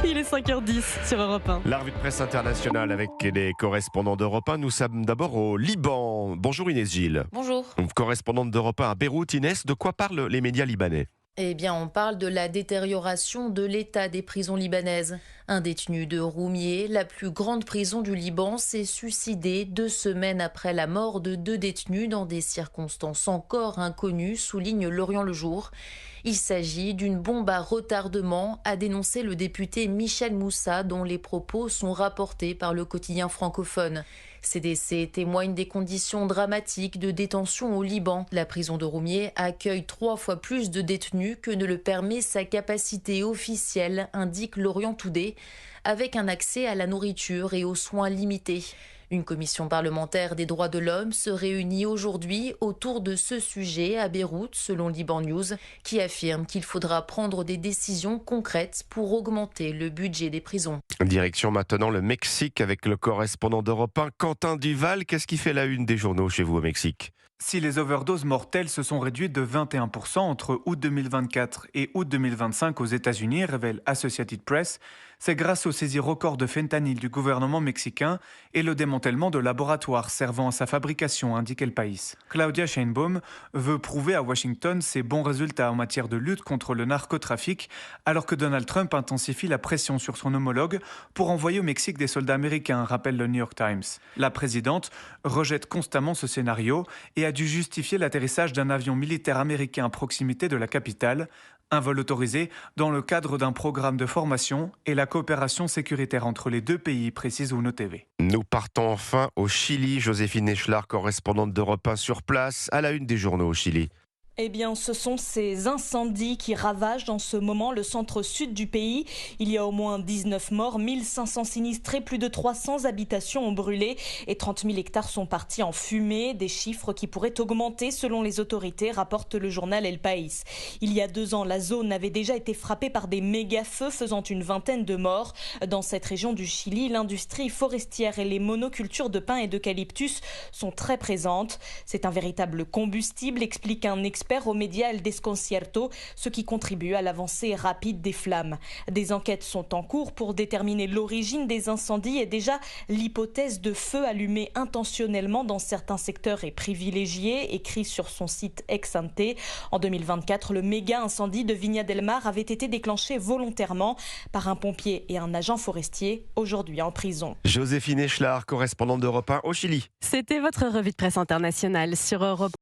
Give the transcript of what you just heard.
Il est 5h10 sur Europe 1. La revue de presse internationale avec les correspondants d'Europe 1. Nous sommes d'abord au Liban. Bonjour Inès Gilles. Bonjour. Correspondante d'Europe 1 à Beyrouth. Inès, de quoi parlent les médias libanais ? Eh bien, on parle de la détérioration de l'état des prisons libanaises. Un détenu de Roumieh, la plus grande prison du Liban, s'est suicidé 2 semaines après la mort de 2 détenus dans des circonstances encore inconnues, souligne L'Orient le Jour. Il s'agit d'une bombe à retardement, a dénoncé le député Michel Moussa, dont les propos sont rapportés par le quotidien francophone. Ces décès témoignent des conditions dramatiques de détention au Liban. La prison de Roumieh accueille 3 fois plus de détenus que ne le permet sa capacité officielle, indique L'Orient Today, avec un accès à la nourriture et aux soins limités. Une commission parlementaire des droits de l'homme se réunit aujourd'hui autour de ce sujet à Beyrouth, selon Liban News, qui affirme qu'il faudra prendre des décisions concrètes pour augmenter le budget des prisons. Direction maintenant le Mexique avec le correspondant d'Europe 1, Quentin Duval. Qu'est-ce qui fait la une des journaux chez vous au Mexique ? Si les overdoses mortelles se sont réduites de 21% entre août 2024 et août 2025 aux États-Unis, révèle Associated Press, c'est grâce aux saisies records de fentanyl du gouvernement mexicain et le démantèlement de laboratoires servant à sa fabrication, indique El País. Claudia Sheinbaum veut prouver à Washington ses bons résultats en matière de lutte contre le narcotrafic, alors que Donald Trump intensifie la pression sur son homologue pour envoyer au Mexique des soldats américains, rappelle le New York Times. La présidente rejette constamment ce scénario et a dû justifier l'atterrissage d'un avion militaire américain à proximité de la capitale, un vol autorisé dans le cadre d'un programme de formation et la coopération sécuritaire entre les 2 pays, précise Uno TV. Nous partons enfin au Chili. Joséphine Eschlar, correspondante d'Europe 1 sur place, à la une des journaux au Chili. Eh bien, ce sont ces incendies qui ravagent en ce moment le centre-sud du pays. Il y a au moins 19 morts, 1500 sinistrés, plus de 300 habitations ont brûlé et 30 000 hectares sont partis en fumée. Des chiffres qui pourraient augmenter selon les autorités, rapporte le journal El País. Il y a 2 ans, la zone avait déjà été frappée par des méga-feux faisant une vingtaine de morts. Dans cette région du Chili, l'industrie forestière et les monocultures de pin et d'eucalyptus sont très présentes. C'est un véritable combustible, explique un expert aux médias El Desconcierto, ce qui contribue à l'avancée rapide des flammes. Des enquêtes sont en cours pour déterminer l'origine des incendies et déjà l'hypothèse de feu allumé intentionnellement dans certains secteurs est privilégiée, écrit sur son site ex ante. En 2024, le méga incendie de Viña del Mar avait été déclenché volontairement par un pompier et un agent forestier, aujourd'hui en prison. Joséphine Eschlar, correspondante d'Europe 1 au Chili. C'était votre revue de presse internationale sur Europe